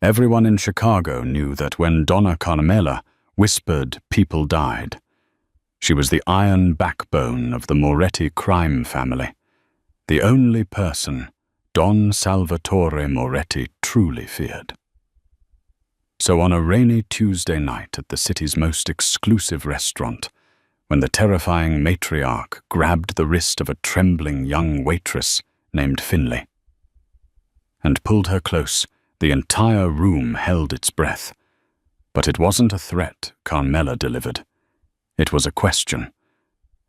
Everyone in Chicago knew that when Donna Carmela whispered people died, she was the iron backbone of the Moretti crime family, the only person Don Salvatore Moretti truly feared. So on a rainy Tuesday night at the city's most exclusive restaurant, when the terrifying matriarch grabbed the wrist of a trembling young waitress named Finley and pulled her close, the entire room held its breath. But it wasn't a threat Carmela delivered. It was a question.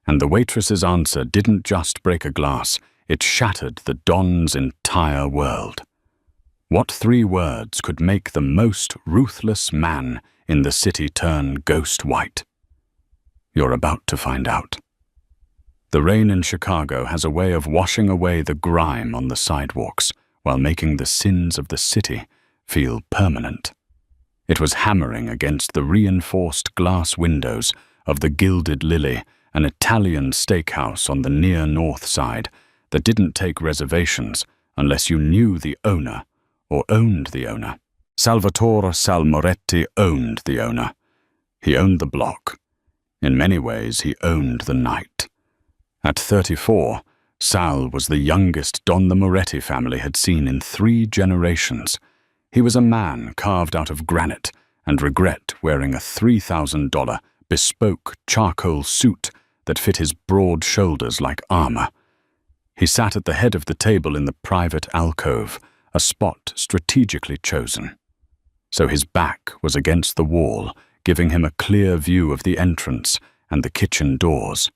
And the waitress's answer didn't just break a glass, it shattered the Don's entire world. What 3 words could make the most ruthless man in the city turn ghost white? You're about to find out. The rain in Chicago has a way of washing away the grime on the sidewalks while making the sins of the city feel permanent. It was hammering against the reinforced glass windows of the Gilded Lily, an Italian steakhouse on the near north side that didn't take reservations unless you knew the owner or owned the owner. Salvatore Sal Moretti owned the owner. He owned the block. In many ways, he owned the night. At 34, Sal was the youngest Don the Moretti family had seen in 3 generations. He was a man carved out of granite and regret wearing a $3,000 bespoke charcoal suit that fit his broad shoulders like armor. He sat at the head of the table in the private alcove, a spot strategically chosen. So his back was against the wall, giving him a clear view of the entrance and the kitchen doors.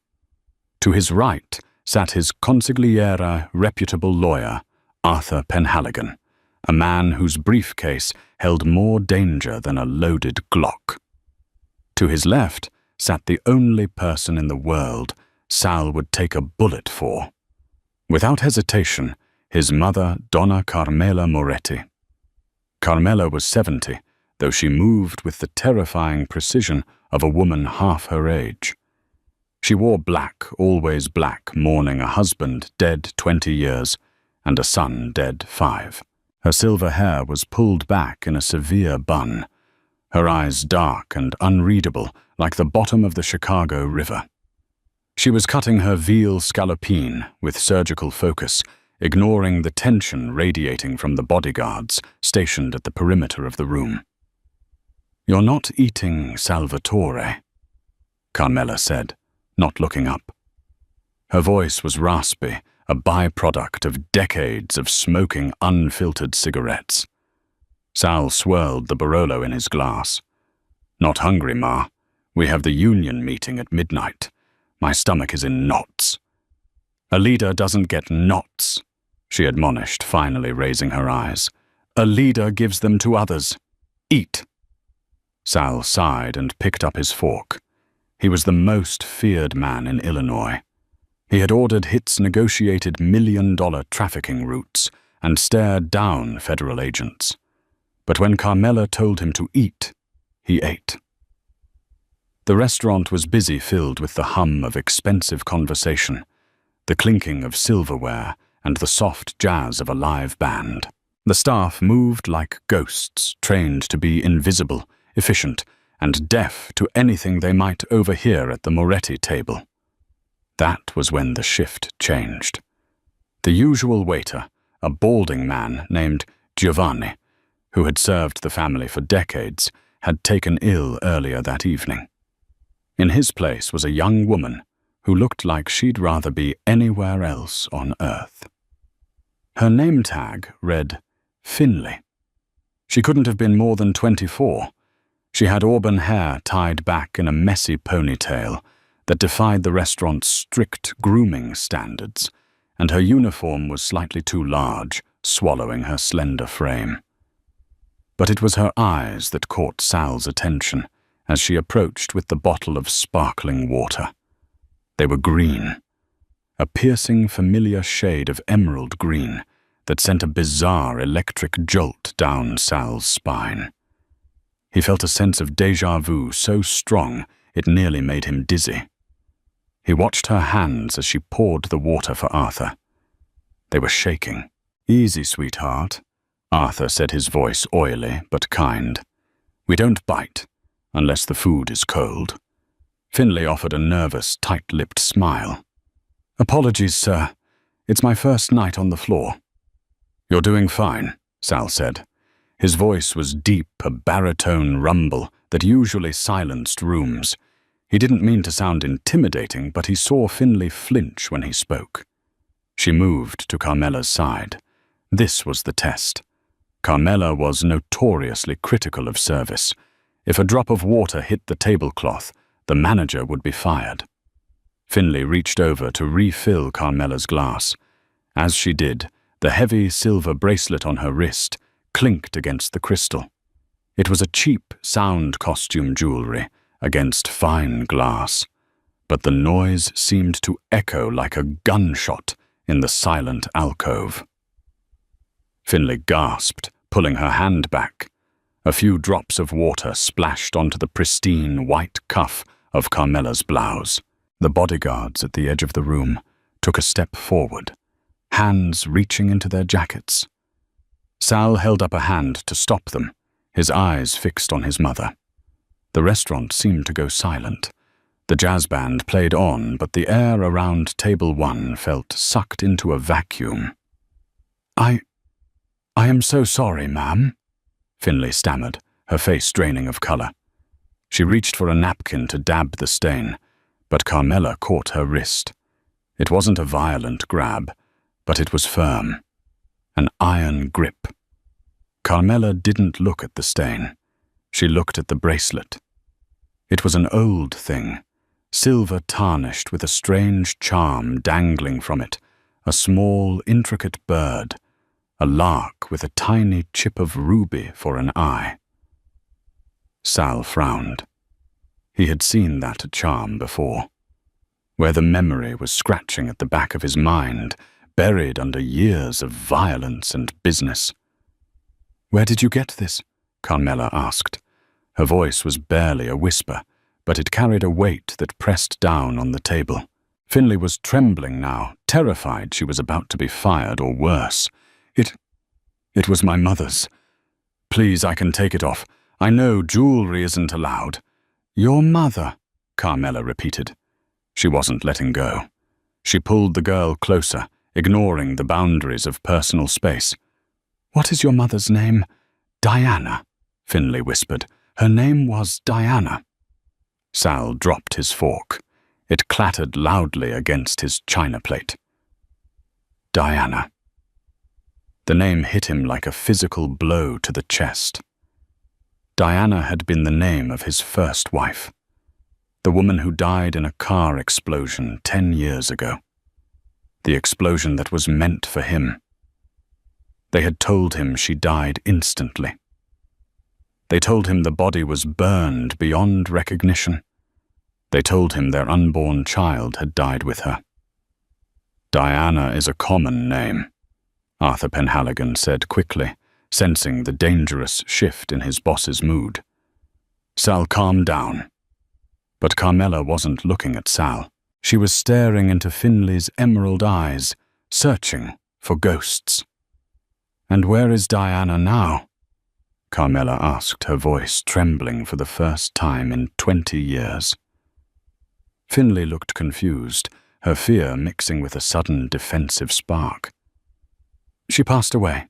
To his right sat his consigliere reputable lawyer, Arthur Penhaligon, a man whose briefcase held more danger than a loaded Glock. To his left sat the only person in the world Sal would take a bullet for. Without hesitation, his mother, Donna Carmela Moretti. Carmela was 70, though she moved with the terrifying precision of a woman half her age. She wore black, always black, mourning a husband dead 20 years and a son dead 5. Her silver hair was pulled back in a severe bun, her eyes dark and unreadable like the bottom of the Chicago River. She was cutting her veal scallopine with surgical focus, ignoring the tension radiating from the bodyguards stationed at the perimeter of the room. "You're not eating Salvatore," Carmela said, not looking up. Her voice was raspy, a byproduct of decades of smoking unfiltered cigarettes. Sal swirled the Barolo in his glass. "Not hungry, Ma. We have the union meeting at midnight. My stomach is in knots." "A leader doesn't get knots," she admonished, finally raising her eyes. "A leader gives them to others. Eat." Sal sighed and picked up his fork. He was the most feared man in Illinois. He had ordered Hit's negotiated $1 million trafficking routes and stared down federal agents. But when Carmela told him to eat, he ate. The restaurant was busy, filled with the hum of expensive conversation, the clinking of silverware, and the soft jazz of a live band. The staff moved like ghosts, trained to be invisible, efficient, and deaf to anything they might overhear at the Moretti table. That was when the shift changed. The usual waiter, a balding man named Giovanni, who had served the family for decades, had taken ill earlier that evening. In his place was a young woman who looked like she'd rather be anywhere else on earth. Her name tag read Finley. She couldn't have been more than 24. She had auburn hair tied back in a messy ponytail that defied the restaurant's strict grooming standards, and her uniform was slightly too large, swallowing her slender frame. But it was her eyes that caught Sal's attention as she approached with the bottle of sparkling water. They were green, a piercing, familiar shade of emerald green that sent a bizarre electric jolt down Sal's spine. He felt a sense of déjà vu so strong it nearly made him dizzy. He watched her hands as she poured the water for Arthur. They were shaking. "Easy, sweetheart. Arthur said, his voice oily but kind. "We don't bite, unless the food is cold." Finlay offered a nervous, tight-lipped smile. "Apologies, sir. It's my first night on the floor." "You're doing fine," Sal said. His voice was deep, a baritone rumble that usually silenced rooms. He didn't mean to sound intimidating, but he saw Finlay flinch when he spoke. She moved to Carmela's side. This was the test. Carmela was notoriously critical of service. If a drop of water hit the tablecloth, the manager would be fired. Finlay reached over to refill Carmela's glass. As she did, the heavy silver bracelet on her wrist clinked against the crystal. It was a cheap sound costume jewelry against fine glass, but the noise seemed to echo like a gunshot in the silent alcove. Finlay gasped, pulling her hand back. A few drops of water splashed onto the pristine white cuff of Carmela's blouse. The bodyguards at the edge of the room took a step forward, hands reaching into their jackets. Sal held up a hand to stop them, his eyes fixed on his mother. The restaurant seemed to go silent. The jazz band played on, but the air around table 1 felt sucked into a vacuum. I am so sorry, ma'am," Finlay stammered, her face draining of color. She reached for a napkin to dab the stain, but Carmela caught her wrist. It wasn't a violent grab, but it was firm. An iron grip. Carmela didn't look at the stain. She looked at the bracelet. It was an old thing, silver tarnished with a strange charm dangling from it, a small, intricate bird, a lark with a tiny chip of ruby for an eye. Sal frowned. He had seen that charm before, where the memory was scratching at the back of his mind, buried under years of violence and business. "Where did you get this?" Carmela asked. Her voice was barely a whisper, but it carried a weight that pressed down on the table. Finlay was trembling now, terrified she was about to be fired or worse. It was my mother's. Please, I can take it off. I know jewelry isn't allowed." "Your mother," Carmela repeated. She wasn't letting go. She pulled the girl closer, ignoring the boundaries of personal space. "What is your mother's name?" "Diana," Finlay whispered. "Her name was Diana." Sal dropped his fork. It clattered loudly against his china plate. Diana. The name hit him like a physical blow to the chest. Diana had been the name of his first wife, the woman who died in a car explosion 10 years ago. The explosion that was meant for him. They had told him she died instantly. They told him the body was burned beyond recognition. They told him their unborn child had died with her. "Diana is a common name," Arthur Penhaligon said quickly, sensing the dangerous shift in his boss's mood. Sal calmed down. But Carmela wasn't looking at Sal. She was staring into Finlay's emerald eyes, searching for ghosts. "And where is Diana now?" Carmela asked, her voice trembling for the first time in 20 years. Finlay looked confused, her fear mixing with a sudden defensive spark. "She passed away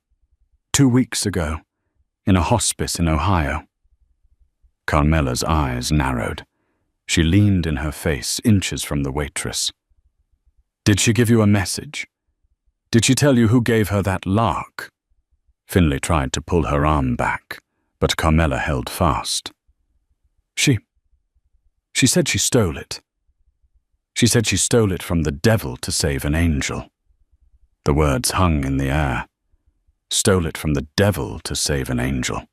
2 weeks ago, in a hospice in Ohio." Carmela's eyes narrowed. She leaned in her face, inches from the waitress. "Did she give you a message? Did she tell you who gave her that lark?" Finlay tried to pull her arm back, but Carmela held fast. She said she stole it. She said she stole it from the devil to save an angel." The words hung in the air. Stole it from the devil to save an angel.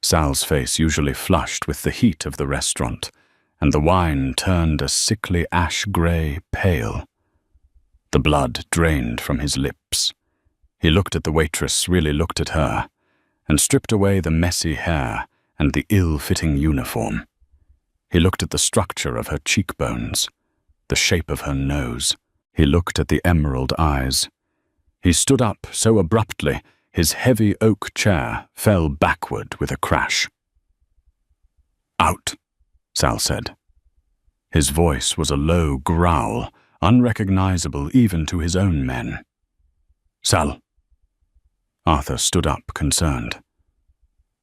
Sal's face usually flushed with the heat of the restaurant, and the wine turned a sickly ash-grey pale. The blood drained from his lips. He looked at the waitress, really looked at her, and stripped away the messy hair and the ill-fitting uniform. He looked at the structure of her cheekbones, the shape of her nose. He looked at the emerald eyes. He stood up so abruptly, his heavy oak chair fell backward with a crash. "Out," Sal said. His voice was a low growl, unrecognizable even to his own men. "Sal." Arthur stood up, concerned.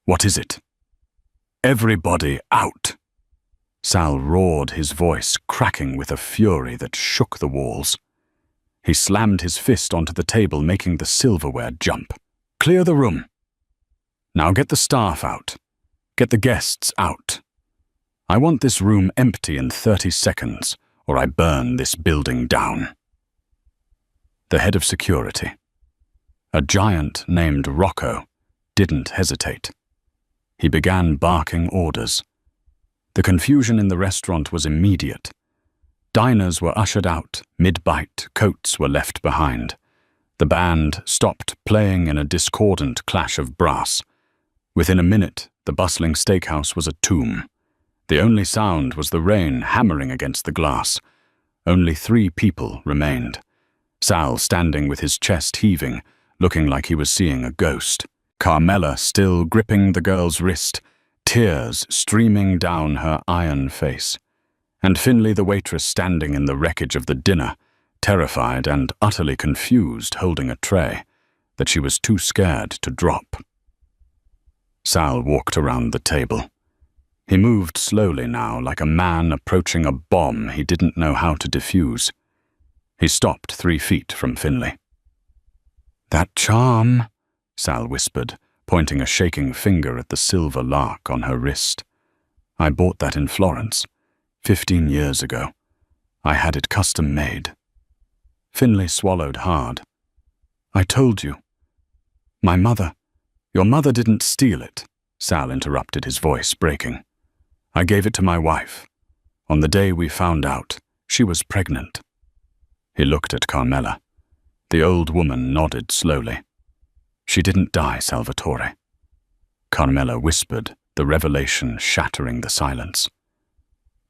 "What is it?" "Everybody out!" Sal roared, his voice cracking with a fury that shook the walls. He slammed his fist onto the table, making the silverware jump. "Clear the room. Now get the staff out. Get the guests out. I want this room empty in 30 seconds, or I burn this building down." The head of security, a giant named Rocco, didn't hesitate. He began barking orders. The confusion in the restaurant was immediate. Diners were ushered out, mid-bite, coats were left behind. The band stopped playing in a discordant clash of brass. Within a minute, the bustling steakhouse was a tomb. The only sound was the rain hammering against the glass. Only 3 people remained. Sal standing with his chest heaving, looking like he was seeing a ghost. Carmela still gripping the girl's wrist, tears streaming down her iron face. And Finley the waitress standing in the wreckage of the dinner, terrified and utterly confused, holding a tray that she was too scared to drop. Sal walked around the table. He moved slowly now, like a man approaching a bomb he didn't know how to defuse. He stopped 3 feet from Finley. "That charm," Sal whispered, pointing a shaking finger at the silver lark on her wrist. "I bought that in Florence, 15 years ago. I had it custom made." Finley swallowed hard. "I told you. My mother. Your mother didn't steal it," Sal interrupted, his voice breaking. "I gave it to my wife. On the day we found out, she was pregnant." He looked at Carmela. The old woman nodded slowly. "She didn't die, Salvatore." Carmela whispered, the revelation shattering the silence.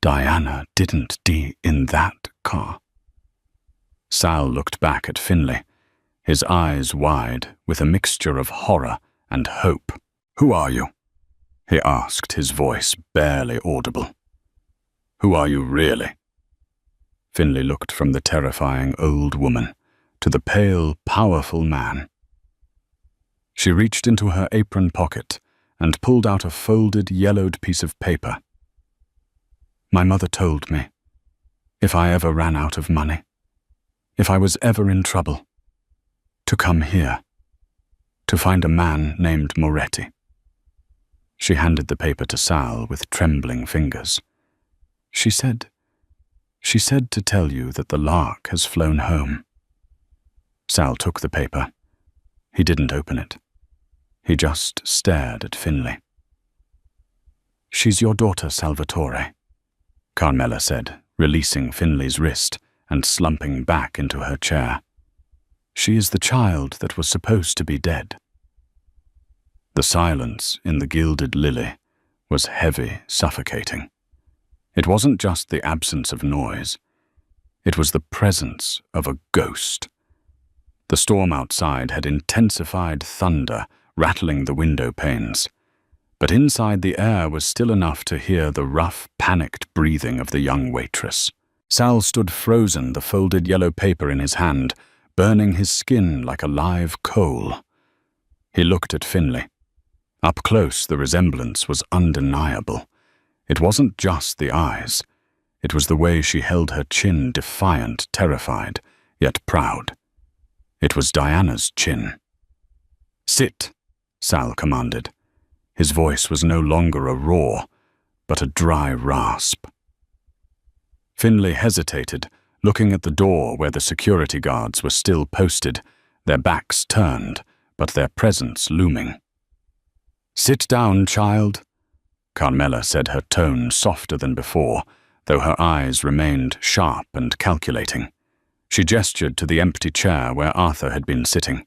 "Diana didn't die in that car." Sal looked back at Finley, his eyes wide with a mixture of horror and hope. "Who are you?" he asked, his voice barely audible. "Who are you really?" Finley looked from the terrifying old woman to the pale, powerful man. She reached into her apron pocket and pulled out a folded, yellowed piece of paper. "My mother told me, if I ever ran out of money, if I was ever in trouble, to come here, to find a man named Moretti." She handed the paper to Sal with trembling fingers. She said to tell you that the lark has flown home." Sal took the paper. He didn't open it. He just stared at Finley. "She's your daughter, Salvatore," Carmela said, releasing Finley's wrist and slumping back into her chair. "She is the child that was supposed to be dead." The silence in the gilded lily was heavy, suffocating. It wasn't just the absence of noise. It was the presence of a ghost. The storm outside had intensified thunder, rattling the window panes. But inside the air was still enough to hear the rough, panicked breathing of the young waitress. Sal stood frozen, the folded yellow paper in his hand, burning his skin like a live coal. He looked at Finley. Up close, the resemblance was undeniable. It wasn't just the eyes. It was the way she held her chin, defiant, terrified, yet proud. It was Diana's chin. "Sit," Sal commanded. His voice was no longer a roar, but a dry rasp. Finley hesitated, looking at the door where the security guards were still posted, their backs turned, but their presence looming. "Sit down, child," Carmela said, her tone softer than before, though her eyes remained sharp and calculating. She gestured to the empty chair where Arthur had been sitting.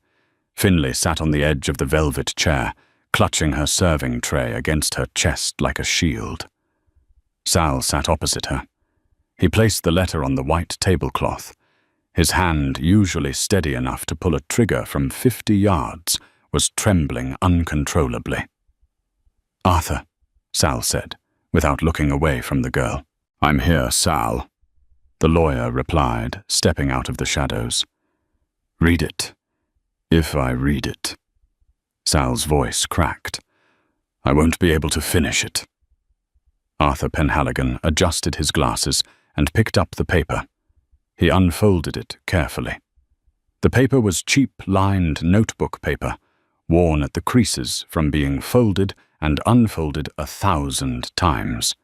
Finley sat on the edge of the velvet chair, clutching her serving tray against her chest like a shield. Sal sat opposite her. He placed the letter on the white tablecloth. His hand, usually steady enough to pull a trigger from 50 yards, was trembling uncontrollably. "Arthur," Sal said, without looking away from the girl. "I'm here, Sal," the lawyer replied, stepping out of the shadows. "Read it. If I read it." Sal's voice cracked. "I won't be able to finish it." Arthur Penhaligon adjusted his glasses and picked up the paper. He unfolded it carefully. The paper was cheap, lined notebook paper, worn at the creases from being folded and unfolded 1,000 times.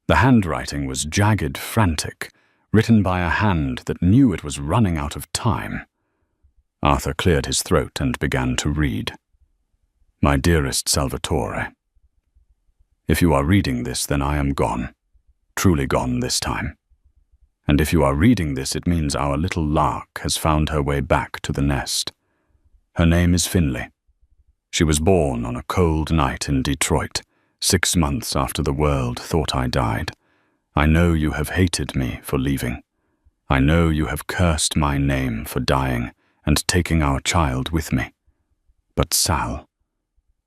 The handwriting was jagged, frantic, written by a hand that knew it was running out of time. Arthur cleared his throat and began to read. "My dearest Salvatore, if you are reading this, then I am gone, truly gone this time. And if you are reading this, it means our little lark has found her way back to the nest. Her name is Finley. She was born on a cold night in Detroit, 6 months after the world thought I died. I know you have hated me for leaving. I know you have cursed my name for dying and taking our child with me. But Sal,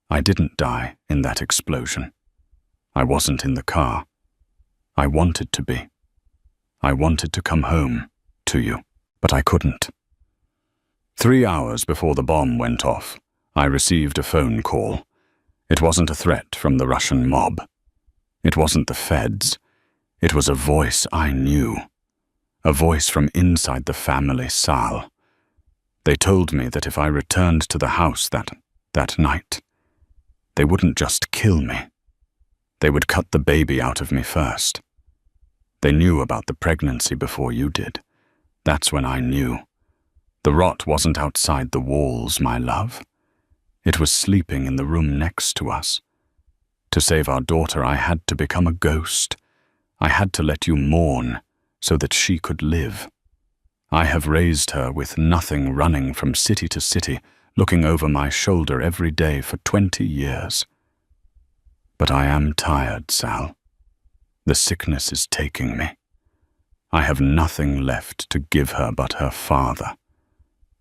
I didn't die in that explosion. I wasn't in the car. I wanted to be. I wanted to come home to you, but I couldn't." 3 hours before the bomb went off, I received a phone call. It wasn't a threat from the Russian mob. It wasn't the feds. It was a voice I knew. A voice from inside the family, Sal. They told me that if I returned to the house that night, they wouldn't just kill me. They would cut the baby out of me first. They knew about the pregnancy before you did. That's when I knew. The rot wasn't outside the walls, my love. It was sleeping in the room next to us. To save our daughter, I had to become a ghost. I had to let you mourn so that she could live. I have raised her with nothing, running from city to city, looking over my shoulder every day for 20 years. But I am tired, Sal. The sickness is taking me. I have nothing left to give her but her father.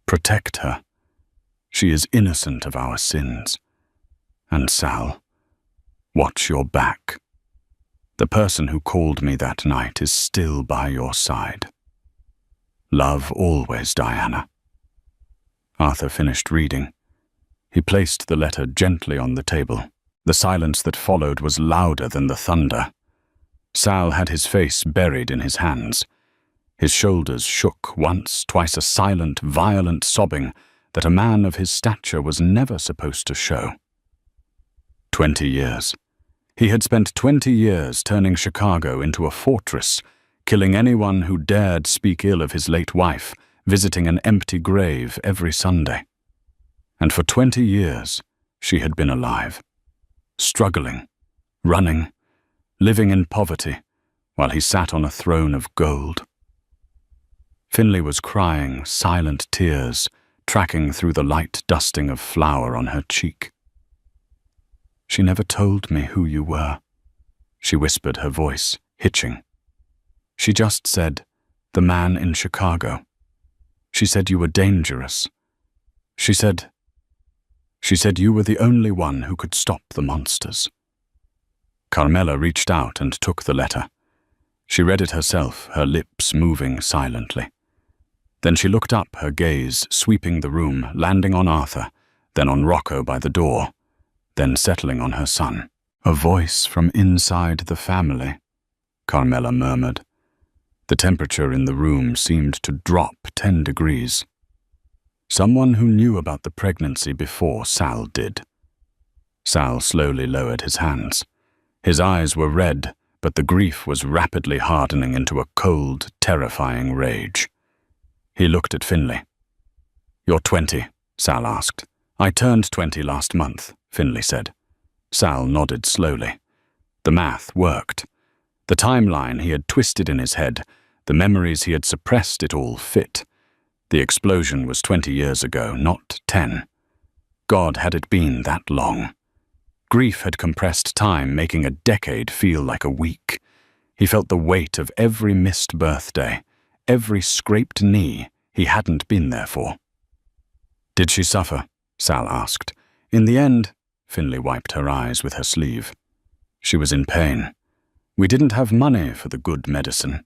Protect her. She is innocent of our sins. And Sal, watch your back. The person who called me that night is still by your side. Love always, Diana." Arthur finished reading. He placed the letter gently on the table. The silence that followed was louder than the thunder. Sal had his face buried in his hands. His shoulders shook once, twice, a silent, violent sobbing that a man of his stature was never supposed to show. 20 years. He had spent 20 years turning Chicago into a fortress, killing anyone who dared speak ill of his late wife, visiting an empty grave every Sunday. And for 20 years, she had been alive, struggling, running, living in poverty, while he sat on a throne of gold. Finley was crying silent tears, tracking through the light dusting of flour on her cheek. "She never told me who you were," she whispered, her voice hitching. "She just said, 'The man in Chicago.' She said you were dangerous. She said you were the only one who could stop the monsters." Carmela reached out and took the letter. She read it herself, her lips moving silently. Then she looked up, her gaze sweeping the room, landing on Arthur, then on Rocco by the door, then settling on her son. "A voice from inside the family," Carmela murmured. The temperature in the room seemed to drop 10 degrees. Someone who knew about the pregnancy before Sal did. Sal slowly lowered his hands. His eyes were red, but the grief was rapidly hardening into a cold, terrifying rage. He looked at Finley. "You're 20, Sal asked. "I turned 20 last month," Finley said. Sal nodded slowly. The math worked. The timeline he had twisted in his head, the memories he had suppressed, it all fit. The explosion was 20 years ago, not 10. God, had it been that long? Grief had compressed time, making a decade feel like a week. He felt the weight of every missed birthday, every scraped knee he hadn't been there for. "Did she suffer?" Sal asked. In the end, Finley wiped her eyes with her sleeve. She was in pain. We didn't have money for the good medicine.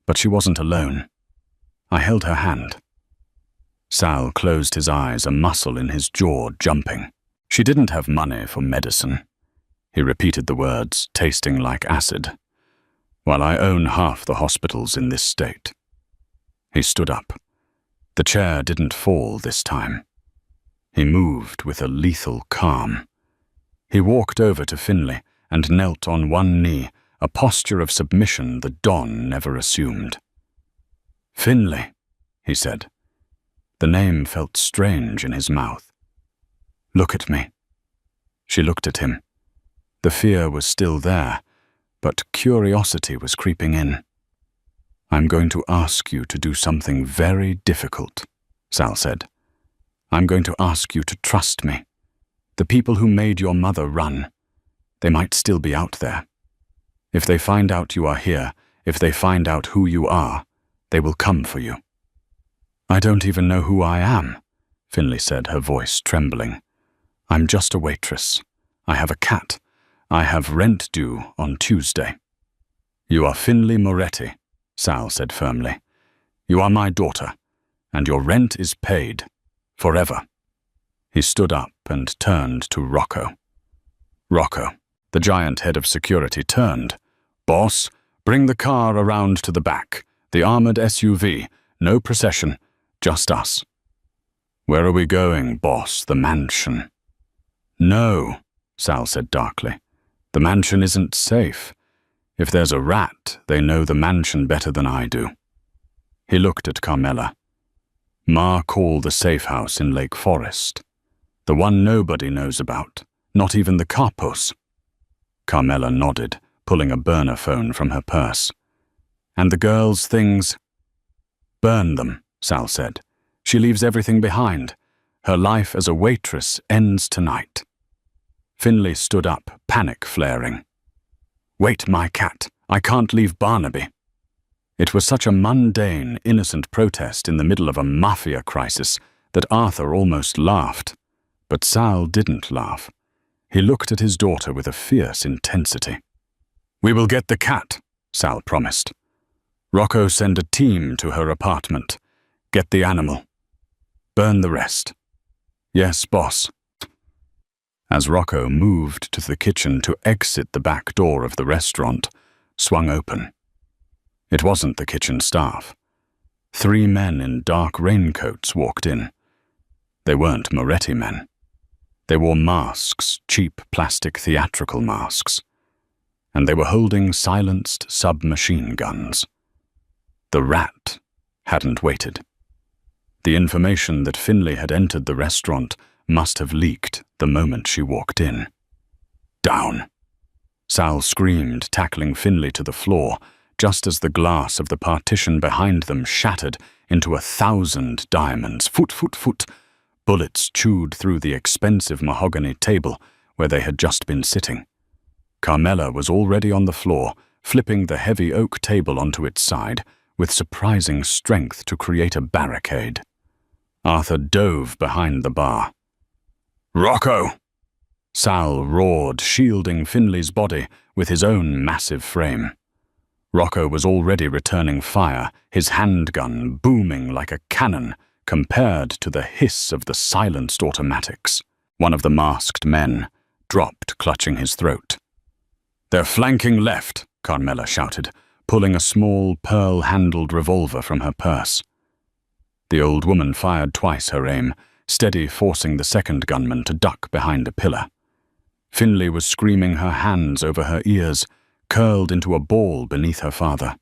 But she wasn't alone. I held her hand. Sal closed his eyes, a muscle in his jaw jumping. She didn't have money for medicine. He repeated the words, tasting like acid. While I own half the hospitals in this state. He stood up. The chair didn't fall this time. He moved with a lethal calm. He walked over to Finley and knelt on one knee, a posture of submission the Don never assumed. Finley, he said. The name felt strange in his mouth. Look at me. She looked at him. The fear was still there, but curiosity was creeping in. I'm going to ask you to do something very difficult, Sal said. I'm going to ask you to trust me. The people who made your mother run, they might still be out there. If they find out you are here, if they find out who you are, they will come for you. I don't even know who I am, Finley said, her voice trembling. I'm just a waitress. I have a cat. I have rent due on Tuesday. You are Finley Moretti, Sal said firmly. You are my daughter, and your rent is paid, forever. He stood up and turned to Rocco. Rocco, the giant head of security, turned. Boss, bring the car around to the back. The armored SUV, no procession, just us. Where are we going, boss? The mansion. No, Sal said darkly. The mansion isn't safe. If there's a rat, they know the mansion better than I do. He looked at Carmela. Ma called the safe house in Lake Forest. The one nobody knows about, not even the capos. Carmela nodded, pulling a burner phone from her purse. And the girl's things? Burn them, Sal said. She leaves everything behind. Her life as a waitress ends tonight. Finley stood up, panic flaring. Wait, my cat. I can't leave Barnaby. It was such a mundane, innocent protest in the middle of a Mafia crisis that Arthur almost laughed. But Sal didn't laugh. He looked at his daughter with a fierce intensity. We will get the cat, Sal promised. Rocco, send a team to her apartment. Get the animal. Burn the rest. Yes, boss. As Rocco moved to the kitchen to exit, the back door of the restaurant swung open. It wasn't the kitchen staff. 3 men in dark raincoats walked in. They weren't Moretti men. They wore masks, cheap plastic theatrical masks. And they were holding silenced submachine guns. The rat hadn't waited. The information that Finley had entered the restaurant must have leaked the moment she walked in. Down! Sal screamed, tackling Finley to the floor, just as the glass of the partition behind them shattered into 1,000 diamonds. Foot, foot, foot! Bullets chewed through the expensive mahogany table where they had just been sitting. Carmela was already on the floor, flipping the heavy oak table onto its side, with surprising strength to create a barricade. Arthur dove behind the bar. Rocco! Sal roared, shielding Finley's body with his own massive frame. Rocco was already returning fire, his handgun booming like a cannon compared to the hiss of the silenced automatics. One of the masked men dropped, clutching his throat. They're flanking left, Carmela shouted, pulling a small pearl-handled revolver from her purse. The old woman fired twice her aim, steady forcing the second gunman to duck behind a pillar. Finley was screaming, her hands over her ears, curled into a ball beneath her father.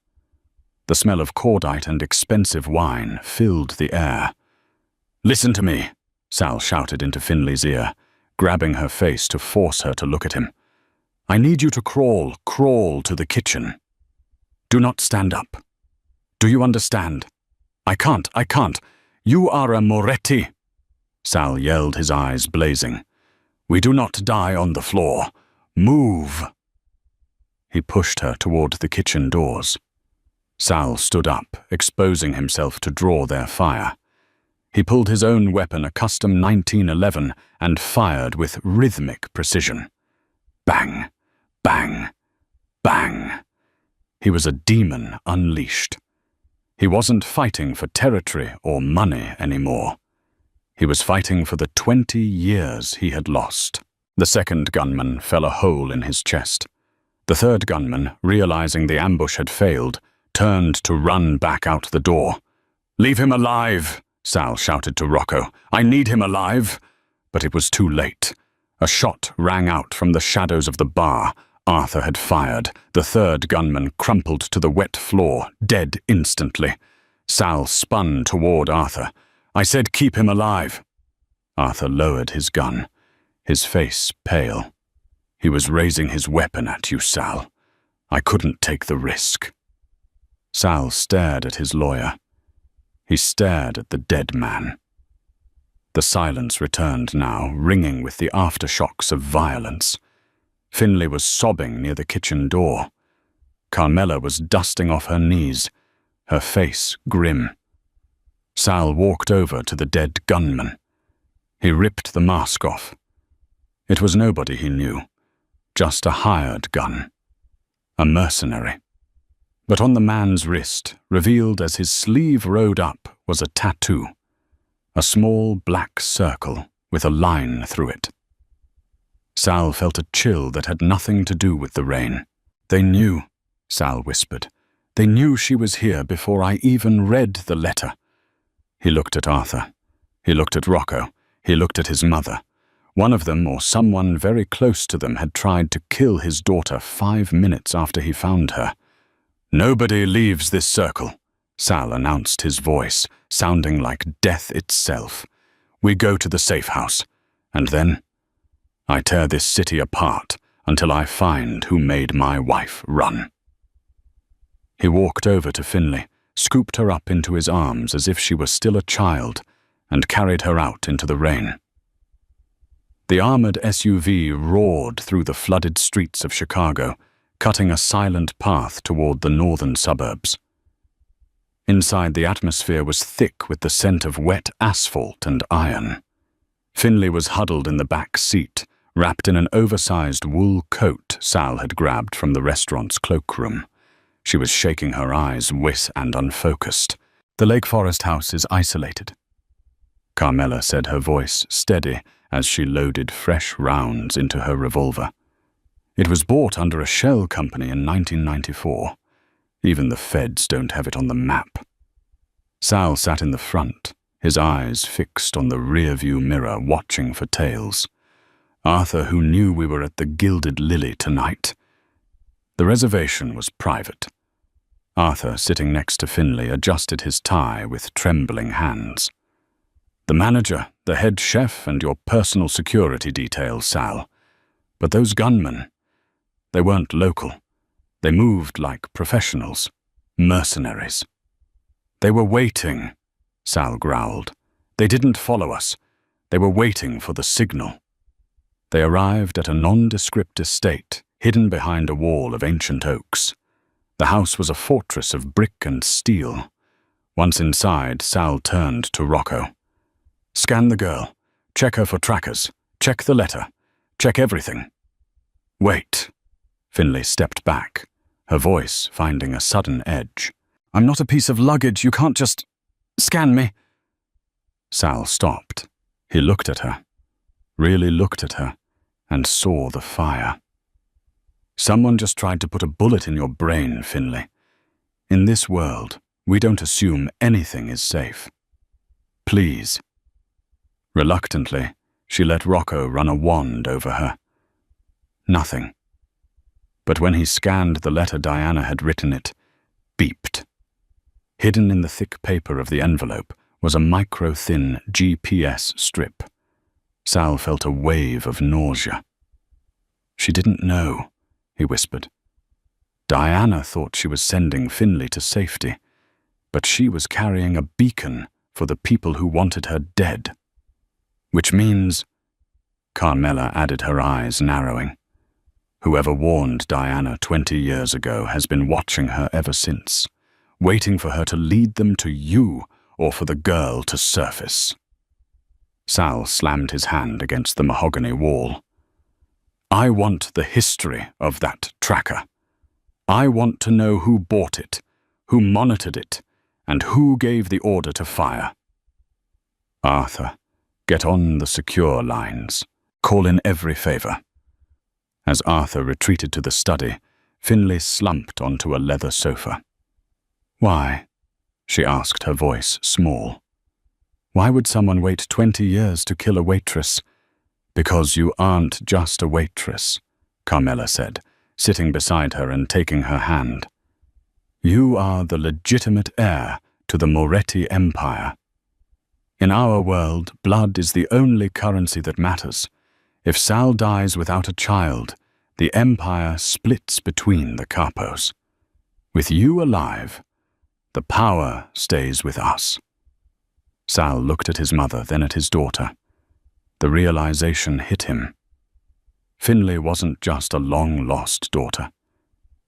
The smell of cordite and expensive wine filled the air. Listen to me, Sal shouted into Finley's ear, grabbing her face to force her to look at him. I need you to crawl to the kitchen. Do not stand up. Do you understand? I can't. You are a Moretti. Sal yelled, his eyes blazing. We do not die on the floor. Move. He pushed her toward the kitchen doors. Sal stood up, exposing himself to draw their fire. He pulled his own weapon, a custom 1911, and fired with rhythmic precision. Bang, bang, bang. He was a demon unleashed. He wasn't fighting for territory or money anymore. He was fighting for the 20 years he had lost. The second gunman fell a hole in his chest. The third gunman, realizing the ambush had failed, turned to run back out the door. "Leave him alive!" Sal shouted to Rocco. "I need him alive!" But it was too late. A shot rang out from the shadows of the bar. Arthur had fired. The third gunman crumpled to the wet floor, dead instantly. Sal spun toward Arthur. "I said keep him alive." Arthur lowered his gun, his face pale. "He was raising his weapon at you, Sal. I couldn't take the risk." Sal stared at his lawyer. He stared at the dead man. The silence returned now, ringing with the aftershocks of violence. Finley was sobbing near the kitchen door. Carmela was dusting off her knees, her face grim. Sal walked over to the dead gunman. He ripped the mask off. It was nobody he knew, just a hired gun, a mercenary. But on the man's wrist, revealed as his sleeve rode up, was a tattoo, a small black circle with a line through it. Sal felt a chill that had nothing to do with the rain. "They knew," Sal whispered. "They knew she was here before I even read the letter." He looked at Arthur. He looked at Rocco. He looked at his mother. One of them, or someone very close to them, had tried to kill his daughter 5 minutes after he found her. "Nobody leaves this circle," Sal announced, his voice sounding like death itself. "We go to the safe house, and then I tear this city apart until I find who made my wife run." He walked over to Finley, scooped her up into his arms as if she were still a child, and carried her out into the rain. The armored SUV roared through the flooded streets of Chicago, cutting a silent path toward the northern suburbs. Inside, the atmosphere was thick with the scent of wet asphalt and iron. Finley was huddled in the back seat, wrapped in an oversized wool coat Sal had grabbed from the restaurant's cloakroom. She was shaking her eyes, wet and unfocused. "The Lake Forest house is isolated," Carmela said, her voice steady as she loaded fresh rounds into her revolver. "It was bought under a shell company in 1994. Even the feds don't have it on the map." Sal sat in the front, his eyes fixed on the rearview mirror, watching for tails. "Arthur, who knew we were at the Gilded Lily tonight?" The reservation was private. Arthur, sitting next to Finley, adjusted his tie with trembling hands. "The manager, the head chef, and your personal security details, Sal. But those gunmen, they weren't local. They moved like professionals, mercenaries." "They were waiting," Sal growled. "They didn't follow us. They were waiting for the signal." They arrived at a nondescript estate, hidden behind a wall of ancient oaks. The house was a fortress of brick and steel. Once inside, Sal turned to Rocco. "Scan the girl. Check her for trackers. Check the letter. Check everything." "Wait." Finley stepped back, her voice finding a sudden edge. "I'm not a piece of luggage. You can't just scan me." Sal stopped. He looked at her, really looked at her, and saw the fire. "Someone just tried to put a bullet in your brain, Finley. In this world, we don't assume anything is safe. Please." Reluctantly, she let Rocco run a wand over her. Nothing. But when he scanned the letter Diana had written, it beeped. Hidden in the thick paper of the envelope was a micro-thin GPS strip. Sal felt a wave of nausea. "She didn't know," he whispered. "Diana thought she was sending Finley to safety, but she was carrying a beacon for the people who wanted her dead. Which means," Carmela added, her eyes narrowing, "whoever warned Diana 20 years ago has been watching her ever since, waiting for her to lead them to you or for the girl to surface. Sal slammed his hand against the mahogany wall. I want the history of that tracker. I want to know who bought it, who monitored it, and who gave the order to fire. Arthur, get on the secure lines. Call in every favor. As Arthur retreated to the study, Finlay slumped onto a leather sofa. Why? She asked, her voice small. Why would someone wait 20 years to kill a waitress? Because you aren't just a waitress, Carmela said, sitting beside her and taking her hand. You are the legitimate heir to the Moretti Empire. In our world, blood is the only currency that matters. If Sal dies without a child, the Empire splits between the capos. With you alive, the power stays with us. Sal looked at his mother, then at his daughter. The realization hit him. Finlay wasn't just a long-lost daughter.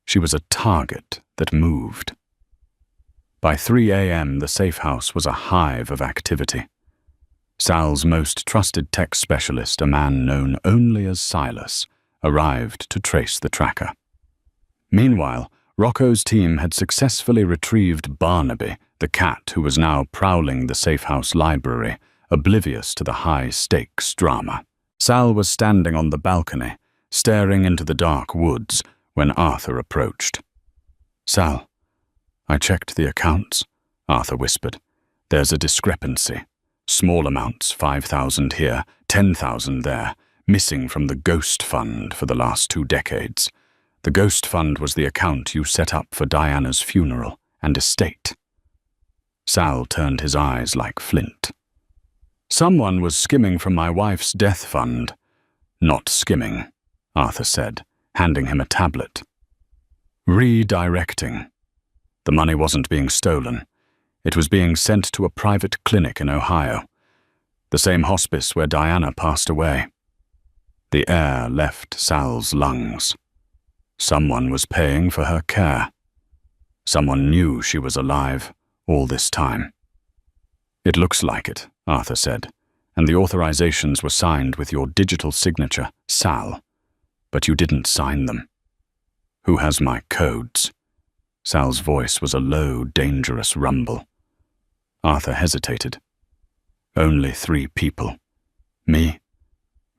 She was a target that moved. By 3 a.m., the safe house was a hive of activity. Sal's most trusted tech specialist, a man known only as Silas, arrived to trace the tracker. Meanwhile, Rocco's team had successfully retrieved Barnaby, the cat who was now prowling the safe house library, oblivious to the high-stakes drama. Sal was standing on the balcony, staring into the dark woods, when Arthur approached. Sal, I checked the accounts, Arthur whispered. There's a discrepancy. Small amounts, 5,000 here, 10,000 there, missing from the Ghost Fund for the last 2 decades. The Ghost Fund was the account you set up for Diana's funeral and estate. Sal turned his eyes like flint. Someone was skimming from my wife's death fund. Not skimming, Arthur said, handing him a tablet. Redirecting. The money wasn't being stolen. It was being sent to a private clinic in Ohio, the same hospice where Diana passed away. The air left Sal's lungs. Someone was paying for her care. Someone knew she was alive all this time. It looks like it, Arthur said, and the authorizations were signed with your digital signature, Sal, but you didn't sign them. Who has my codes? Sal's voice was a low, dangerous rumble. Arthur hesitated. Only 3 people. Me,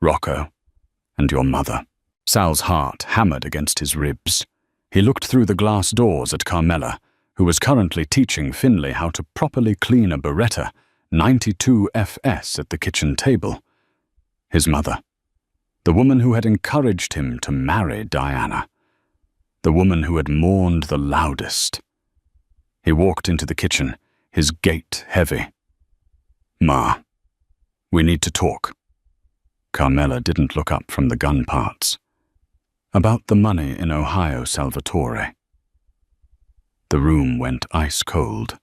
Rocco, and your mother. Sal's heart hammered against his ribs. He looked through the glass doors at Carmela, who was currently teaching Finlay how to properly clean a Beretta 92 FS at the kitchen table. His mother. The woman who had encouraged him to marry Diana. The woman who had mourned the loudest. He walked into the kitchen, his gait heavy. Ma, we need to talk. Carmela didn't look up from the gun parts. About the money in Ohio, Salvatore. The room went ice cold.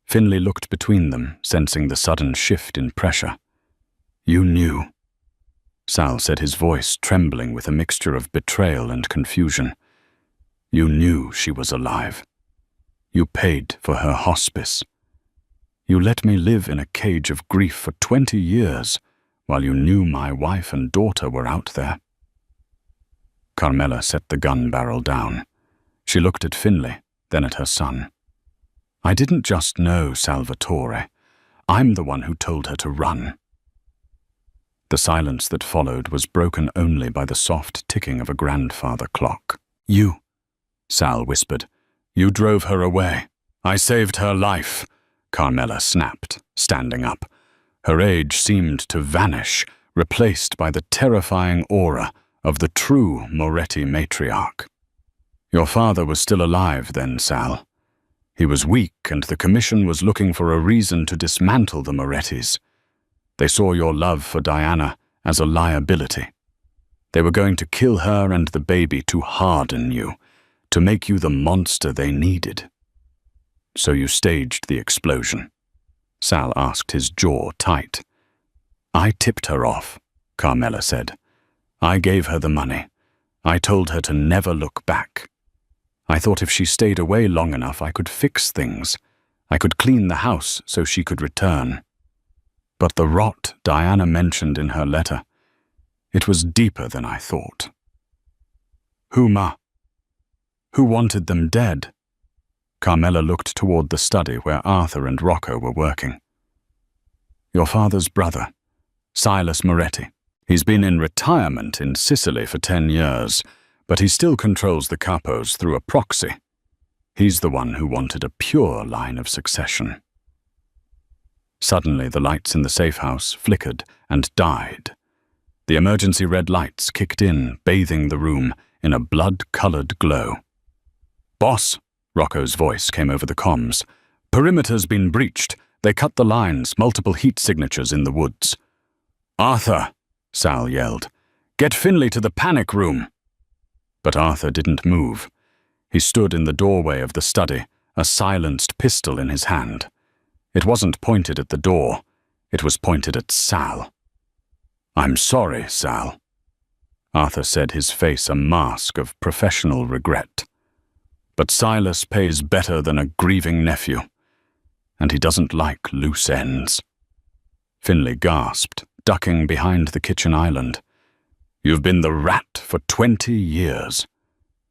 Finlay looked between them, sensing the sudden shift in pressure. You knew. Sal said, his voice trembling with a mixture of betrayal and confusion. You knew she was alive. You paid for her hospice. You let me live in a cage of grief for 20 years while you knew my wife and daughter were out there. Carmela set the gun barrel down. She looked at Finlay, then at her son. I didn't just know Salvatore. I'm the one who told her to run. The silence that followed was broken only by the soft ticking of a grandfather clock. You, Sal whispered. You drove her away. I saved her life, Carmela snapped, standing up. Her age seemed to vanish, replaced by the terrifying aura of the true Moretti matriarch. Your father was still alive then, Sal. He was weak, and the Commission was looking for a reason to dismantle the Morettis. They saw your love for Diana as a liability. They were going to kill her and the baby to harden you, to make you the monster they needed. So you staged the explosion. Sal asked, his jaw tight. I tipped her off, Carmela said. I gave her the money. I told her to never look back. I thought if she stayed away long enough, I could fix things. I could clean the house so she could return. But the rot Diana mentioned in her letter, it was deeper than I thought. Who wanted them dead? Carmela looked toward the study where Arthur and Rocco were working. Your father's brother, Silas Moretti. He's been in retirement in Sicily for 10 years, but he still controls the capos through a proxy. He's the one who wanted a pure line of succession. Suddenly, the lights in the safe house flickered and died. The emergency red lights kicked in, bathing the room in a blood-colored glow. Boss, Rocco's voice came over the comms. Perimeter's been breached. They cut the lines, multiple heat signatures in the woods. Arthur, Sal yelled. Get Finley to the panic room. But Arthur didn't move. He stood in the doorway of the study, a silenced pistol in his hand. It wasn't pointed at the door. It was pointed at Sal. I'm sorry, Sal. Arthur said, his face a mask of professional regret. But Silas pays better than a grieving nephew, and he doesn't like loose ends. Finley gasped, ducking behind the kitchen island. You've been the rat for 20 years.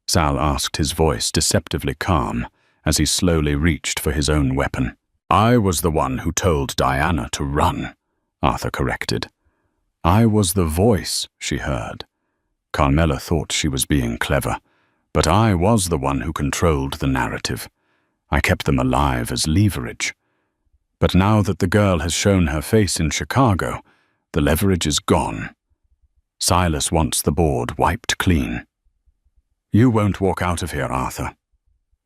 Sal asked, his voice deceptively calm, as he slowly reached for his own weapon. I was the one who told Diana to run, Arthur corrected. I was the voice she heard. Carmela thought she was being clever, but I was the one who controlled the narrative. I kept them alive as leverage. But now that the girl has shown her face in Chicago, the leverage is gone. Silas wants the board wiped clean. You won't walk out of here, Arthur,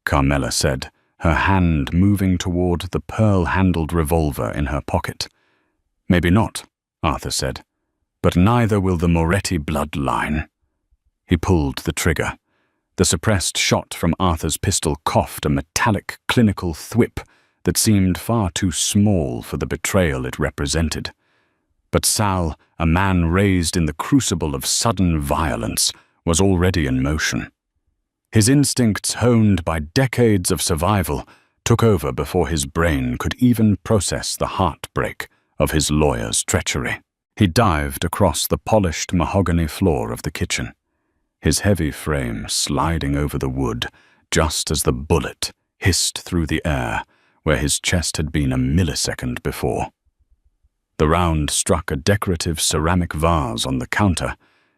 Carmela said, her hand moving toward the pearl-handled revolver in her pocket. Maybe not, Arthur said, but neither will the Moretti bloodline. He pulled the trigger. The suppressed shot from Arthur's pistol coughed a metallic, clinical thwip that seemed far too small for the betrayal it represented. But Sal, a man raised in the crucible of sudden violence, was already in motion. His instincts, honed by decades of survival, took over before his brain could even process the heartbreak of his lawyer's treachery. He dived across the polished mahogany floor of the kitchen, his heavy frame sliding over the wood just as the bullet hissed through the air where his chest had been a millisecond before. The round struck a decorative ceramic vase on the counter,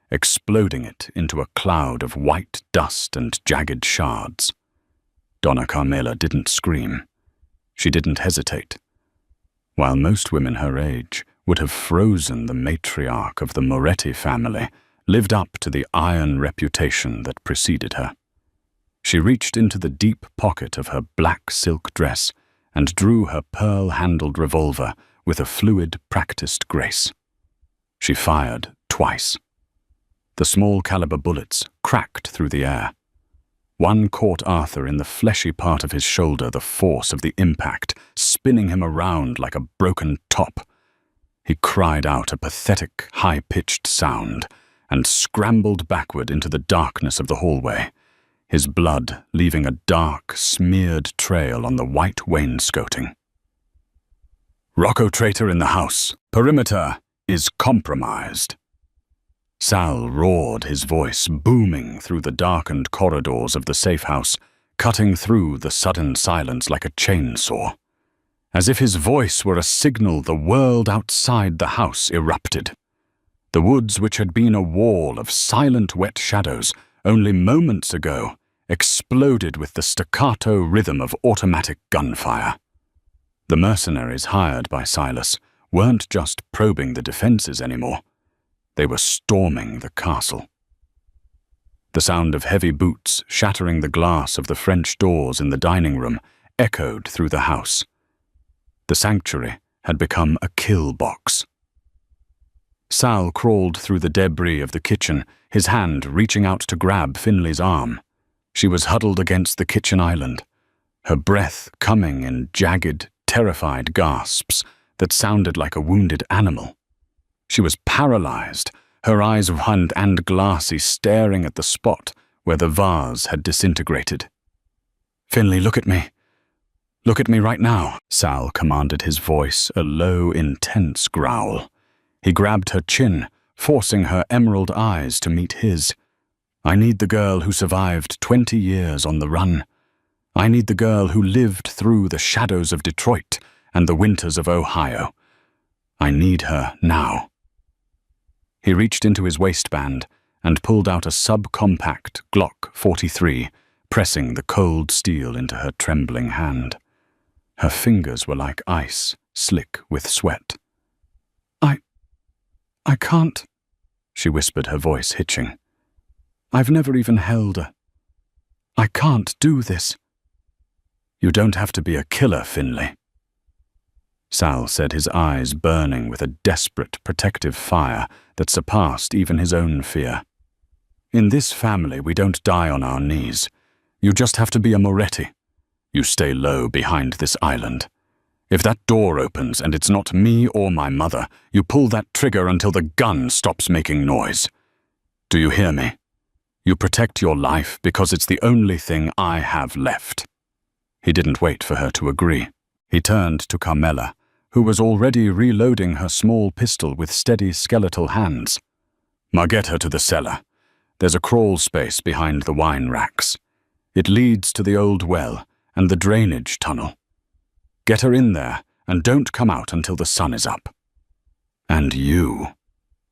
exploding it into a cloud of white dust and jagged shards. Donna Carmela didn't scream. She didn't hesitate. While most women her age would have frozen, the matriarch of the Moretti family lived up to the iron reputation that preceded her. She reached into the deep pocket of her black silk dress and drew her pearl-handled revolver with a fluid, practiced grace. She fired twice. The small-caliber bullets cracked through the air. One caught Arthur in the fleshy part of his shoulder, the force of the impact spinning him around like a broken top. He cried out a pathetic, high-pitched sound and scrambled backward into the darkness of the hallway, his blood leaving a dark, smeared trail on the white wainscoting. Rocco traitor in the house. Perimeter is compromised. Sal roared, his voice booming through the darkened corridors of the safe house, cutting through the sudden silence like a chainsaw. As if his voice were a signal, the world outside the house erupted. The woods, which had been a wall of silent wet shadows only moments ago, exploded with the staccato rhythm of automatic gunfire. The mercenaries hired by Silas weren't just probing the defenses anymore. They were storming the castle. The sound of heavy boots shattering the glass of the French doors in the dining room echoed through the house. The sanctuary had become a kill box. Sal crawled through the debris of the kitchen, his hand reaching out to grab Finley's arm. She was huddled against the kitchen island, her breath coming in jagged, terrified gasps that sounded like a wounded animal. She was paralyzed, her eyes wide and glassy, staring at the spot where the vase had disintegrated. Finley, look at me. Look at me right now, Sal commanded, his voice a low, intense growl. He grabbed her chin, forcing her emerald eyes to meet his. I need the girl who survived 20 years on the run. I need the girl who lived through the shadows of Detroit and the winters of Ohio. I need her now. He reached into his waistband and pulled out a subcompact Glock 43, pressing the cold steel into her trembling hand. Her fingers were like ice, slick with sweat. I can't, she whispered, her voice hitching. I've never even held a... I can't do this. You don't have to be a killer, Finley. Sal said, his eyes burning with a desperate, protective fire that surpassed even his own fear. In this family, we don't die on our knees. You just have to be a Moretti. You stay low behind this island. If that door opens and it's not me or my mother, you pull that trigger until the gun stops making noise. Do you hear me? You protect your life because it's the only thing I have left. He didn't wait for her to agree. He turned to Carmela, who was already reloading her small pistol with steady skeletal hands. Get her to the cellar. There's a crawl space behind the wine racks. It leads to the old well and the drainage tunnel. Get her in there, and don't come out until the sun is up. And you?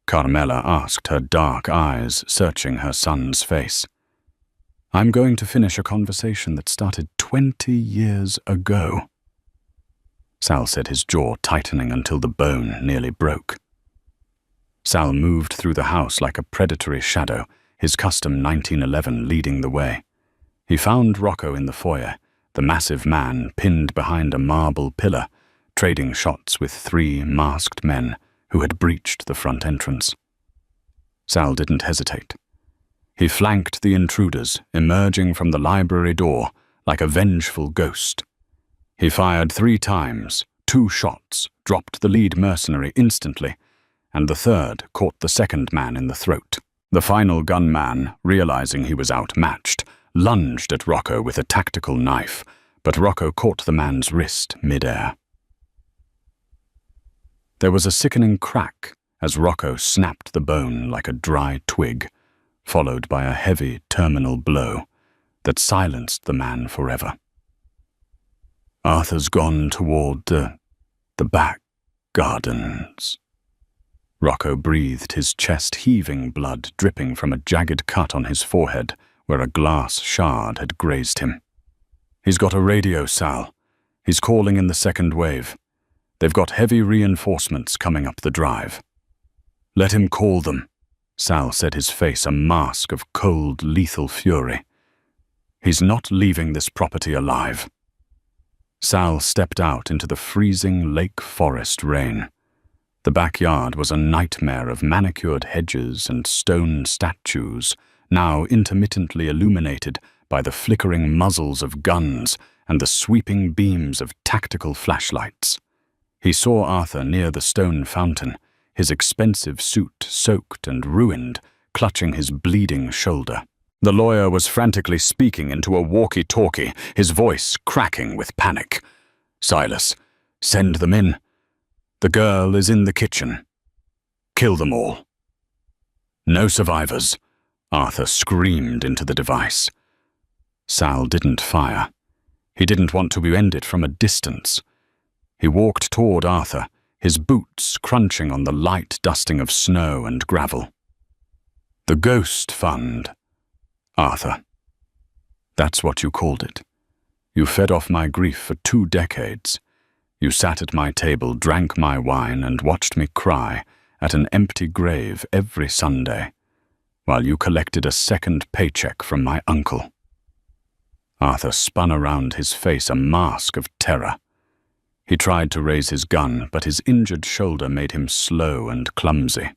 Carmela asked, her dark eyes searching her son's face. I'm going to finish a conversation that started 20 years ago. Sal said, his jaw tightening until the bone nearly broke. Sal moved through the house like a predatory shadow, his custom 1911 leading the way. He found Rocco in the foyer, the massive man pinned behind a marble pillar, trading shots with 3 masked men who had breached the front entrance. Sal didn't hesitate. He flanked the intruders, emerging from the library door like a vengeful ghost. He fired 3 times, 2 shots, dropped the lead mercenary instantly, and the third caught the second man in the throat. The final gunman, realizing he was outmatched, lunged at Rocco with a tactical knife, but Rocco caught the man's wrist mid-air. There was a sickening crack as Rocco snapped the bone like a dry twig, followed by a heavy terminal blow that silenced the man forever. Arthur's gone toward the back gardens. Rocco breathed, his chest heaving, blood dripping from a jagged cut on his forehead where a glass shard had grazed him. He's got a radio, Sal. He's calling in the second wave. They've got heavy reinforcements coming up the drive. Let him call them, Sal said, his face a mask of cold, lethal fury. He's not leaving this property alive. Sal stepped out into the freezing lake forest rain. The backyard was a nightmare of manicured hedges and stone statues, now intermittently illuminated by the flickering muzzles of guns and the sweeping beams of tactical flashlights. He saw Arthur near the stone fountain, his expensive suit soaked and ruined, clutching his bleeding shoulder. The lawyer was frantically speaking into a walkie-talkie, his voice cracking with panic. Silas, send them in. The girl is in the kitchen. Kill them all. No survivors, Arthur screamed into the device. Sal didn't fire. He didn't want to end it from a distance. He walked toward Arthur, his boots crunching on the light dusting of snow and gravel. The Ghost Fund, Arthur. That's what you called it. You fed off my grief for 2 decades. You sat at my table, drank my wine, and watched me cry at an empty grave every Sunday, while you collected a second paycheck from my uncle. Arthur spun around, his face a mask of terror. He tried to raise his gun, but his injured shoulder made him slow and clumsy.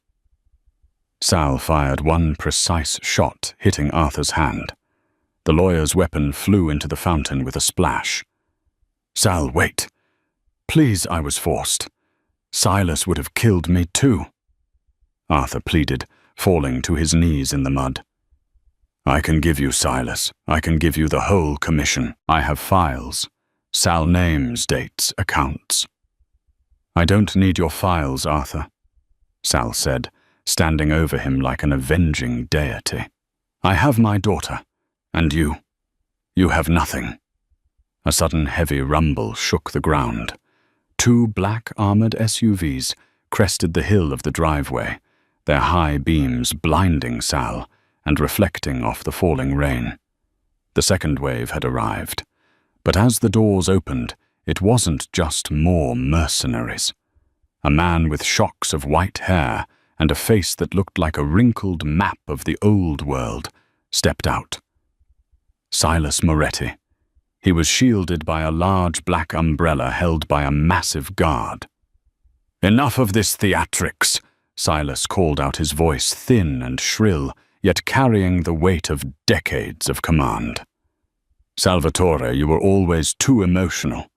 Sal fired 1 precise shot, hitting Arthur's hand. The lawyer's weapon flew into the fountain with a splash. Sal, wait. Please, I was forced. Silas would have killed me too, Arthur pleaded, falling to his knees in the mud. I can give you Silas. I can give you the whole commission. I have files. Sal names, dates, accounts. "I don't need your files, Arthur," Sal said, standing over him like an avenging deity. "I have my daughter, and you have nothing." A sudden heavy rumble shook the ground. 2 black armored SUVs crested the hill of the driveway, their high beams blinding Sal and reflecting off the falling rain. The second wave had arrived, but as the doors opened, it wasn't just more mercenaries. A man with shocks of white hair and a face that looked like a wrinkled map of the old world stepped out. Silas Moretti. He was shielded by a large black umbrella held by a massive guard. "Enough of this theatrics," Silas called out, his voice thin and shrill, yet carrying the weight of decades of command. "Salvatore, you were always too emotional.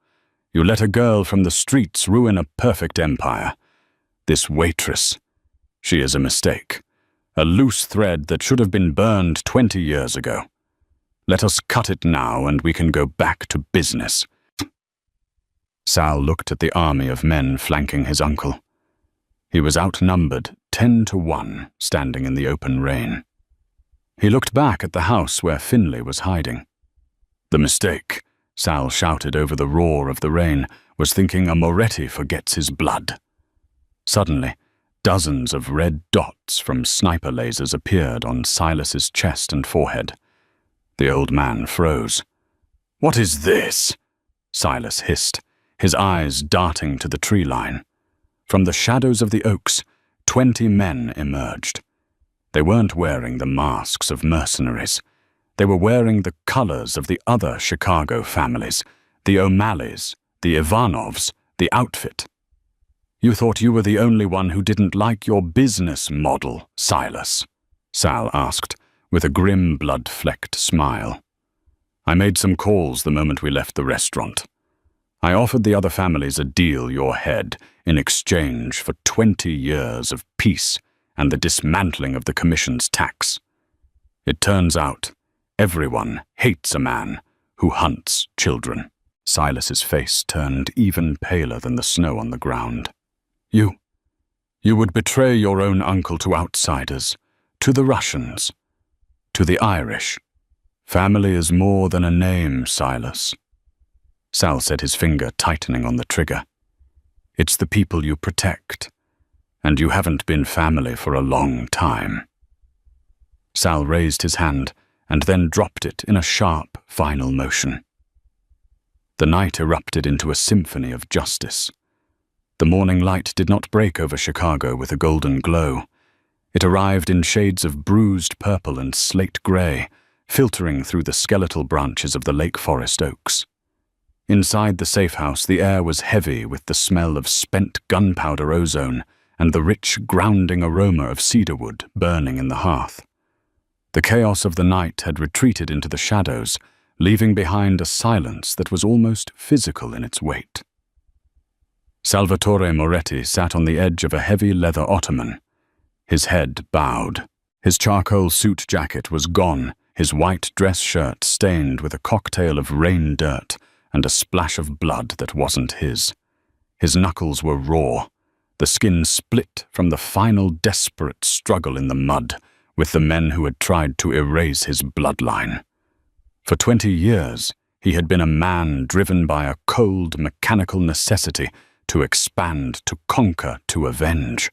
You let a girl from the streets ruin a perfect empire. This waitress, she is a mistake, a loose thread that should have been burned 20 years ago. Let us cut it now and we can go back to business." Sal looked at the army of men flanking his uncle. He was outnumbered 10-1, standing in the open rain. He looked back at the house where Finlay was hiding. "The mistake," Sal shouted over the roar of the rain, "was thinking a Moretti forgets his blood." Suddenly, dozens of red dots from sniper lasers appeared on Silas's chest and forehead. The old man froze. "What is this?" Silas hissed, his eyes darting to the tree line. From the shadows of the oaks, 20 men emerged. They weren't wearing the masks of mercenaries. They were wearing the colors of the other Chicago families, the O'Malleys, the Ivanovs, the outfit. "You thought you were the only one who didn't like your business model, Silas?" Sal asked, with a grim blood-flecked smile. "I made some calls the moment we left the restaurant. I offered the other families a deal your head in exchange for 20 years of peace and the dismantling of the commission's tax. It turns out everyone hates a man who hunts children." Silas's face turned even paler than the snow on the ground. You would betray your own uncle to outsiders, to the Russians, to the Irish. Family is more than a name, Silas." Sal said, his finger tightening on the trigger. "It's the people you protect, and you haven't been family for a long time." Sal raised his hand and then dropped it in a sharp, final motion. The night erupted into a symphony of justice. The morning light did not break over Chicago with a golden glow. It arrived in shades of bruised purple and slate gray, filtering through the skeletal branches of the Lake Forest oaks. Inside the safe house, the air was heavy with the smell of spent gunpowder ozone and the rich, grounding aroma of cedarwood burning in the hearth. The chaos of the night had retreated into the shadows, leaving behind a silence that was almost physical in its weight. Salvatore Moretti sat on the edge of a heavy leather ottoman, his head bowed. His charcoal suit jacket was gone, his white dress shirt stained with a cocktail of rain dirt and a splash of blood that wasn't his. His knuckles were raw, the skin split from the final desperate struggle in the mud with the men who had tried to erase his bloodline. For 20 years, he had been a man driven by a cold, mechanical necessity to expand, to conquer, to avenge.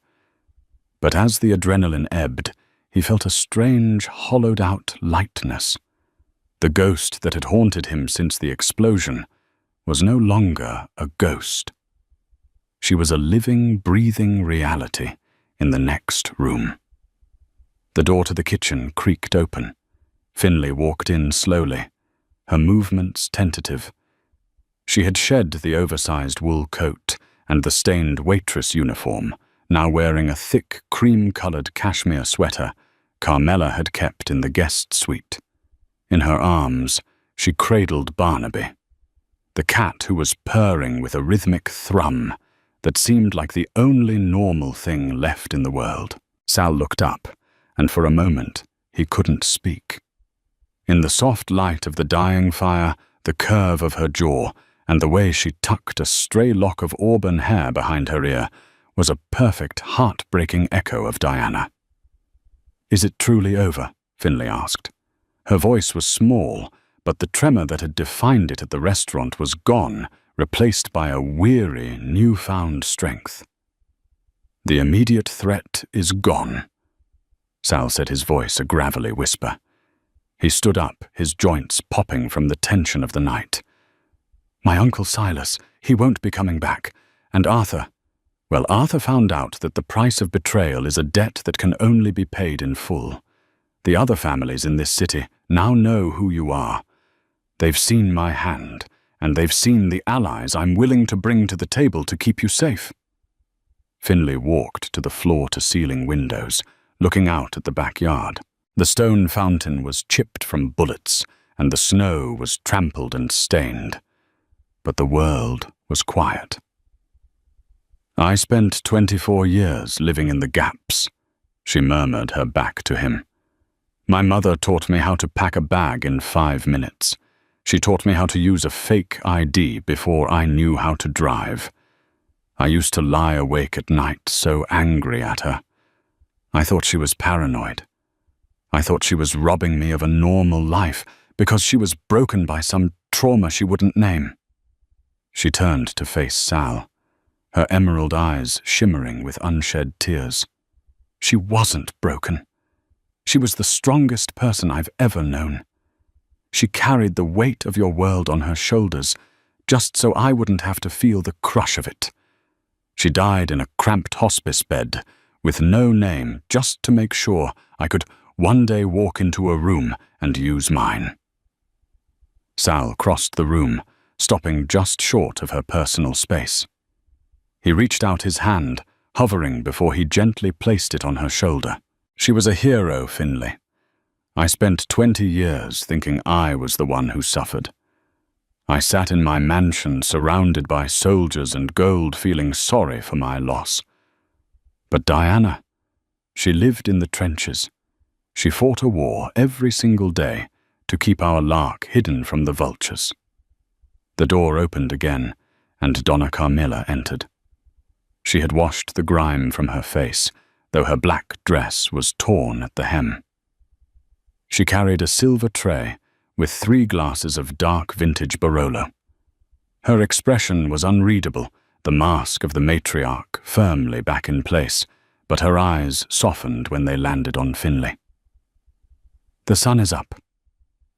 But as the adrenaline ebbed, he felt a strange, hollowed-out lightness. The ghost that had haunted him since the explosion was no longer a ghost. She was a living, breathing reality in the next room. The door to the kitchen creaked open. Finlay walked in slowly, her movements tentative. She had shed the oversized wool coat and the stained waitress uniform, now wearing a thick, cream-colored cashmere sweater Carmela had kept in the guest suite. In her arms, she cradled Barnaby, the cat who was purring with a rhythmic thrum that seemed like the only normal thing left in the world. Sal looked up, and for a moment, he couldn't speak. In the soft light of the dying fire, the curve of her jaw, and the way she tucked a stray lock of auburn hair behind her ear was a perfect, heart-breaking echo of Diana. "Is it truly over?" Finlay asked. Her voice was small, but the tremor that had defined it at the restaurant was gone, replaced by a weary, newfound strength. "The immediate threat is gone," Sal said, his voice a gravelly whisper. He stood up, his joints popping from the tension of the night. "My Uncle Silas, he won't be coming back. And Arthur, well, Arthur found out that the price of betrayal is a debt that can only be paid in full. The other families in this city now know who you are. They've seen my hand, and they've seen the allies I'm willing to bring to the table to keep you safe." Finlay walked to the floor-to-ceiling windows, looking out at the backyard. The stone fountain was chipped from bullets, and the snow was trampled and stained. But the world was quiet. "I spent 24 years living in the gaps," she murmured, her back to him. "My mother taught me how to pack a bag in 5 minutes. She taught me how to use a fake ID before I knew how to drive. I used to lie awake at night, so angry at her. I thought she was paranoid. I thought she was robbing me of a normal life because she was broken by some trauma she wouldn't name." She turned to face Sal, her emerald eyes shimmering with unshed tears. "She wasn't broken. She was the strongest person I've ever known. She carried the weight of your world on her shoulders, just so I wouldn't have to feel the crush of it. She died in a cramped hospice bed, with no name, just to make sure I could one day walk into a room and use mine." Sal crossed the room, stopping just short of her personal space. He reached out his hand, hovering before he gently placed it on her shoulder. "She was a hero, Finlay. I spent 20 years thinking I was the one who suffered. I sat in my mansion surrounded by soldiers and gold, feeling sorry for my loss. But Diana, she lived in the trenches. She fought a war every single day to keep our lark hidden from the vultures." The door opened again, and Donna Carmilla entered. She had washed the grime from her face, though her black dress was torn at the hem. She carried a silver tray with 3 glasses of dark vintage Barolo. Her expression was unreadable, the mask of the matriarch firmly back in place, but her eyes softened when they landed on Finlay. "The sun is up,"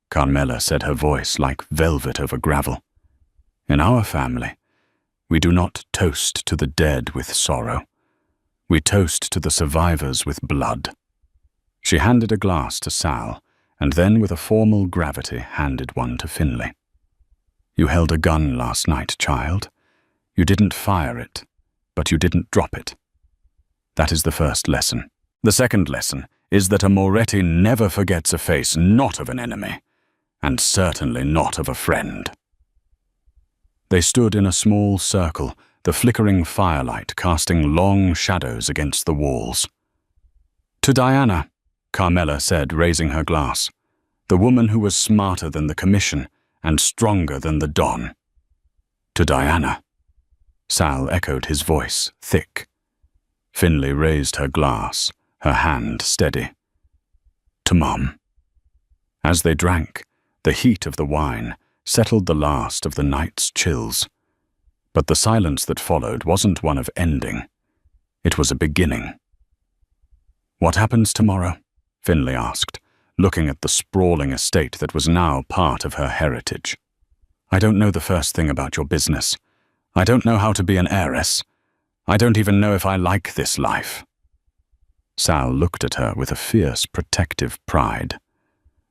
Carmela said, her voice like velvet over gravel. "In our family, we do not toast to the dead with sorrow. We toast to the survivors with blood." She handed a glass to Sal, and then with a formal gravity handed one to Finlay. "You held a gun last night, child. You didn't fire it, but you didn't drop it. That is the first lesson. The second lesson is that a Moretti never forgets a face not of an enemy, and certainly not of a friend." They stood in a small circle, the flickering firelight casting long shadows against the walls. "To Diana," Carmela said, raising her glass, "the woman who was smarter than the commission and stronger than the Don." "To Diana," Sal echoed, his voice thick. Finlay raised her glass, her hand steady. "To Mom." As they drank, the heat of the wine settled the last of the night's chills. But the silence that followed wasn't one of ending. It was a beginning. "What happens tomorrow?" Finlay asked, looking at the sprawling estate that was now part of her heritage. "I don't know the first thing about your business. I don't know how to be an heiress. I don't even know if I like this life." Sal looked at her with a fierce, protective pride.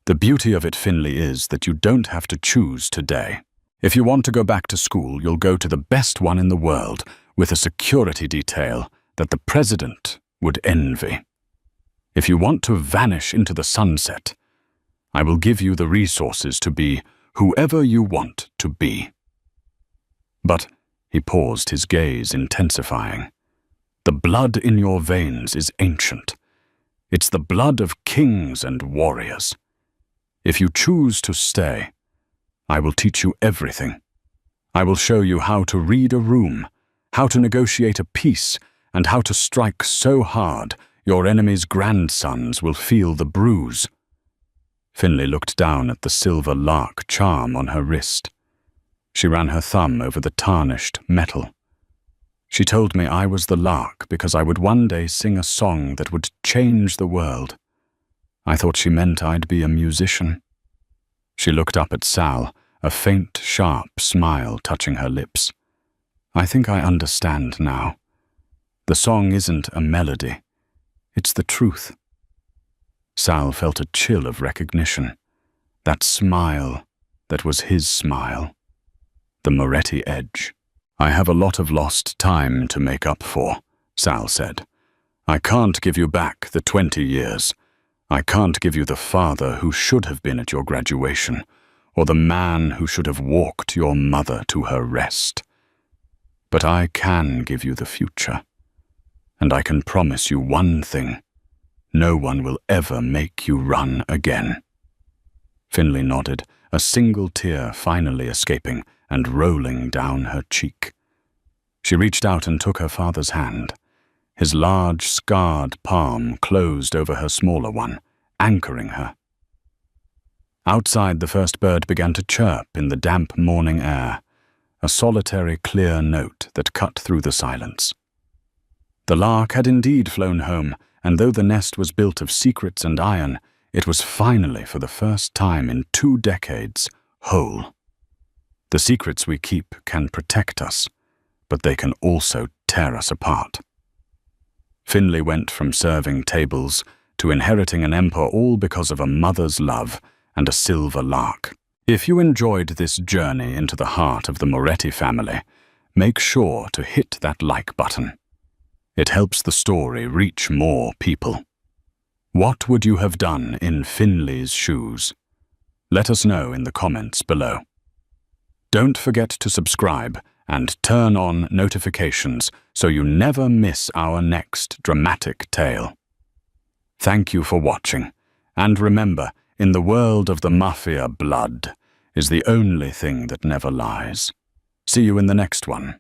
"The beauty of it, Finlay, is that you don't have to choose today. If you want to go back to school, you'll go to the best one in the world with a security detail that the president would envy. If you want to vanish into the sunset, I will give you the resources to be whoever you want to be." "But," he paused, his gaze intensifying, "the blood in your veins is ancient. It's the blood of kings and warriors. If you choose to stay, I will teach you everything. I will show you how to read a room, how to negotiate a peace, and how to strike so hard your enemy's grandsons will feel the bruise." Finley looked down at the silver lark charm on her wrist. She ran her thumb over the tarnished metal. "She told me I was the lark because I would one day sing a song that would change the world. I thought she meant I'd be a musician." She looked up at Sal, a faint, sharp smile touching her lips. "I think I understand now. The song isn't a melody. It's the truth." Sal felt a chill of recognition. That smile that was his smile. The Moretti edge. "I have a lot of lost time to make up for," Sal said. "I can't give you back the 20 years. I can't give you the father who should have been at your graduation, or the man who should have walked your mother to her rest. But I can give you the future. And I can promise you one thing. No one will ever make you run again." Finley nodded, a single tear finally escaping and rolling down her cheek. She reached out and took her father's hand. His large, scarred palm closed over her smaller one, anchoring her. Outside, the first bird began to chirp in the damp morning air, a solitary, clear note that cut through the silence. The lark had indeed flown home, and though the nest was built of secrets and iron, it was finally, for the first time in 2 decades, whole. The secrets we keep can protect us, but they can also tear us apart. Finley went from serving tables to inheriting an empire, all because of a mother's love and a silver lark. If you enjoyed this journey into the heart of the Moretti family, make sure to hit that like button. It helps the story reach more people. What would you have done in Finley's shoes? Let us know in the comments below. Don't forget to subscribe and turn on notifications so you never miss our next dramatic tale. Thank you for watching, and remember, in the world of the Mafia, blood is the only thing that never lies. See you in the next one.